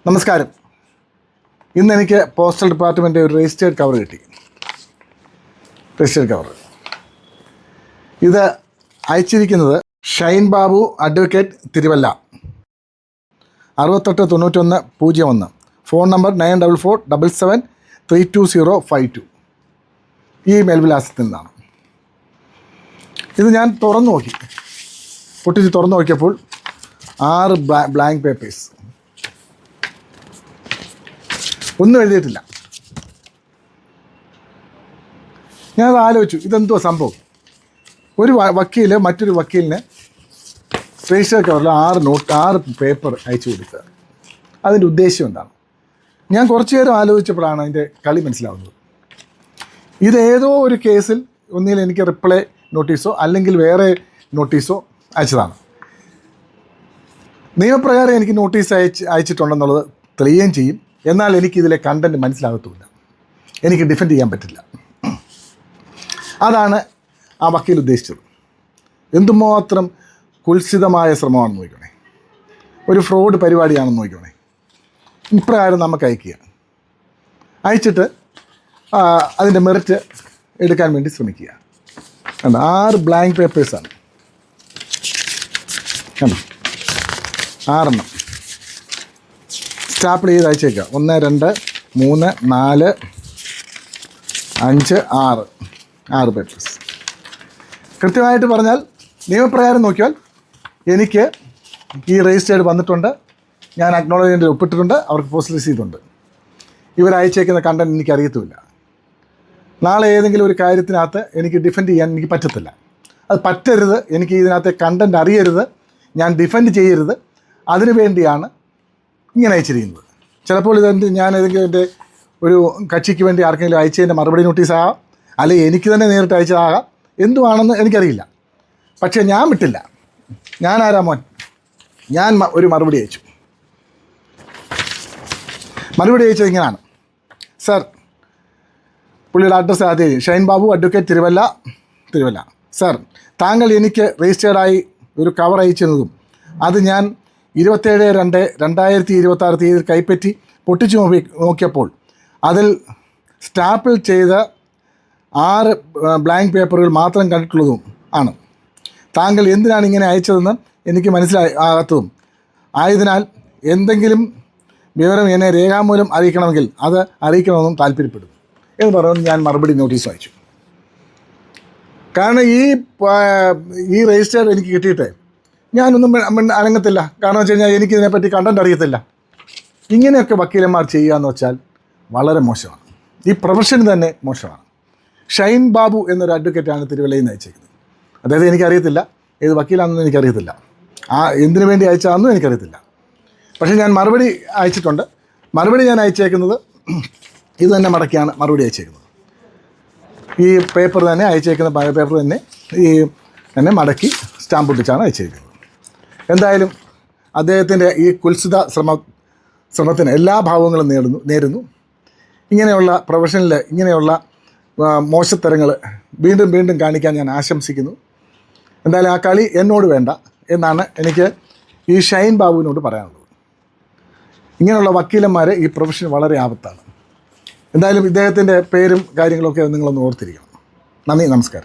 നമസ്കാരം. ഇന്ന് എനിക്ക് പോസ്റ്റൽ ഡിപ്പാർട്ട്മെൻ്റ് ഒരു രജിസ്റ്റേർഡ് കവർ കിട്ടി. രജിസ്റ്റേർഡ് കവർ ഇത് അയച്ചിരിക്കുന്നത് Shine Babu advocate, Thiruvalla, 689101. Phone number 9447732052. ഈ മേൽവിലാസത്തിൽ നിന്നാണ്. ഇത് ഞാൻ പൊട്ടിച്ച് തുറന്നു നോക്കിയപ്പോൾ 6 ബ്ലാങ്ക് പേപ്പേഴ്സ്, ഒന്നും എഴുതിയിട്ടില്ല. ഞാനത് ആലോചിച്ചു, ഇതെന്തോ സംഭവം. ഒരു വക്കീൽ മറ്റൊരു വക്കീലിന് രജിസ്റ്റർ കവറിൽ 6 പേപ്പർ അയച്ചു കൊടുക്കുക. അതിൻ്റെ ഉദ്ദേശം എന്താണ്? ഞാൻ കുറച്ചു നേരം ആലോചിച്ചപ്പോഴാണ് അതിൻ്റെ കളി മനസ്സിലാവുന്നത്. ഇതേതോ ഒരു കേസിൽ ഒന്നിൽ എനിക്ക് റിപ്ലൈ നോട്ടീസോ അല്ലെങ്കിൽ വേറെ നോട്ടീസോ അയച്ചതാണ്. നിയമപ്രകാരം എനിക്ക് നോട്ടീസ് അയച്ചിട്ടുണ്ടെന്നുള്ളത് തെളിയുകയും ചെയ്യും. എന്നാൽ എനിക്കിതിലെ കണ്ടൻറ്റ് മനസ്സിലാകത്തുമില്ല, എനിക്ക് ഡിഫെൻഡ് ചെയ്യാൻ പറ്റില്ല. അതാണ് ആ വക്കീൽ ഉദ്ദേശിച്ചത്. എന്തുമാത്രം കുൽസിതമായ ശ്രമമാണെന്ന് നോക്കണേ, ഒരു ഫ്രോഡ് പരിപാടിയാണെന്ന് നോക്കണേ. ഇപ്രകാരം നമുക്ക് അയച്ചിട്ട് അതിൻ്റെ മെറിറ്റ് എടുക്കാൻ വേണ്ടി ശ്രമിക്കുക. 6 ബ്ലാങ്ക് പേപ്പേഴ്സാണ്, കണ്ടോ, 6 സ്റ്റാപ്പിൾ ചെയ്ത് അയച്ചേക്കുക. 1 2 3 4 5 6 പേപ്പേഴ്സ്. കൃത്യമായിട്ട് പറഞ്ഞാൽ നിയമപ്രകാരം നോക്കിയാൽ എനിക്ക് ഈ രജിസ്റ്റേർഡ് വന്നിട്ടുണ്ട്, ഞാൻ അക്നോളജ്മെൻറ്റിൽ ഒപ്പിട്ടിട്ടുണ്ട്, അവർക്ക് പോസ്റ്റ് രസീതുണ്ട്. ഇവരയച്ചേക്കുന്ന കണ്ടൻറ്റ് എനിക്കറിയത്തുമില്ല. നാളെ ഏതെങ്കിലും ഒരു കാര്യത്തിനകത്ത് എനിക്ക് ഡിഫെൻഡ് ചെയ്യാൻ എനിക്ക് പറ്റത്തില്ല. അത് പറ്റരുത്, എനിക്ക് ഇതിനകത്തെ കണ്ടൻറ്റ് അറിയരുത്, ഞാൻ ഡിഫെൻഡ് ചെയ്യരുത്. അതിനു വേണ്ടിയാണ് ഇങ്ങനെ അയച്ചിരിക്കുന്നത്. ചിലപ്പോൾ ഞാൻ ഏതെങ്കിലും എൻ്റെ ഒരു കക്ഷിക്ക് വേണ്ടി ആർക്കെങ്കിലും അയച്ചതിൻ്റെ മറുപടി നോട്ടീസാകാം, അല്ലെങ്കിൽ എനിക്ക് തന്നെ നേരിട്ട് അയച്ചതാകാം, എന്തുവാണെന്ന് എനിക്കറിയില്ല. പക്ഷേ ഞാൻ വിട്ടില്ല. ഞാൻ ആരാ മോൻ, ഞാൻ ഒരു മറുപടി അയച്ചു. മറുപടി അയച്ചത് ഇങ്ങനെയാണ്: സർ, പുള്ളിയുടെ അഡ്രസ്സ് ആദ്യം ഷൈൻ ബാബു അഡ്വക്കേറ്റ്, തിരുവല്ല. സർ, താങ്കൾ എനിക്ക് രജിസ്റ്റേർഡായി ഒരു കവർ അയച്ചിരുന്നതും അത് ഞാൻ 27/2/2026 തീയതി കൈപ്പറ്റി പൊട്ടിച്ചു നോക്കിയപ്പോൾ അതിൽ സ്റ്റാപ്പിൾ ചെയ്ത 6 ബ്ലാങ്ക് പേപ്പറുകൾ മാത്രം കണ്ടിട്ടുള്ളതും ആണ്. താങ്കൾ എന്തിനാണ് ഇങ്ങനെ അയച്ചതെന്ന് എനിക്ക് മനസ്സിലാകാത്തതും ആയതിനാൽ എന്തെങ്കിലും വിവരം എന്നെ രേഖാമൂലം അറിയിക്കണമെങ്കിൽ അത് അറിയിക്കണമെന്നും താല്പര്യപ്പെടുന്നു എന്ന് പറഞ്ഞു ഞാൻ മറുപടി നോട്ടീസ് അയച്ചു. കാരണം ഈ രജിസ്റ്റർ എനിക്ക് കിട്ടിയിട്ട് ഞാനൊന്നും അനങ്ങത്തില്ല. കാരണം വെച്ച് കഴിഞ്ഞാൽ എനിക്കിതിനെപ്പറ്റി കണ്ടൻറ്റ് അറിയത്തില്ല. ഇങ്ങനെയൊക്കെ വക്കീലന്മാർ ചെയ്യുക എന്ന് വെച്ചാൽ വളരെ മോശമാണ്. ഈ പ്രൊഫഷന് തന്നെ മോശമാണ്. ഷൈൻ ബാബു എന്നൊരു അഡ്വക്കേറ്റാണ് തിരുവല്ലയിൽ നിന്ന് അയച്ചേക്കുന്നത്. അതായത് എനിക്കറിയത്തില്ല, ഏത് വക്കീലാണെന്നും എനിക്കറിയത്തില്ല, എന്തിനു വേണ്ടി അയച്ചതാണെന്നും എനിക്കറിയത്തില്ല. പക്ഷേ ഞാൻ മറുപടി അയച്ചിട്ടുണ്ട്. മറുപടി ഞാൻ അയച്ചേക്കുന്നത് ഇത് തന്നെ മടക്കിയാണ് മറുപടി അയച്ചേക്കുന്നത്. ഈ പേപ്പർ തന്നെ അയച്ചേക്കുന്ന പേപ്പർ തന്നെ തന്നെ മടക്കി സ്റ്റാമ്പ് ഒട്ടിച്ചാണ് അയച്ചേക്കുന്നത്. എന്തായാലും അദ്ദേഹത്തിൻ്റെ ഈ കുൽസിത ശ്രമത്തിന് എല്ലാ ഭാവങ്ങളും നേരുന്നു. ഇങ്ങനെയുള്ള പ്രൊഫഷനിൽ ഇങ്ങനെയുള്ള മോശത്തരങ്ങൾ വീണ്ടും കാണിക്കാൻ ഞാൻ ആശംസിക്കുന്നു. എന്തായാലും ആ കളി എന്നോട് വേണ്ട എന്നാണ് എനിക്ക് ഈ ഷൈൻ ബാബുവിനോട് പറയാനുള്ളത്. ഇങ്ങനെയുള്ള വക്കീലന്മാർ ഈ പ്രൊഫഷൻ വളരെ ആപത്താണ്. എന്തായാലും ഇദ്ദേഹത്തിൻ്റെ പേരും കാര്യങ്ങളൊക്കെ നിങ്ങളൊന്ന് ഓർത്തിരിക്കണം. നന്ദി, നമസ്കാരം.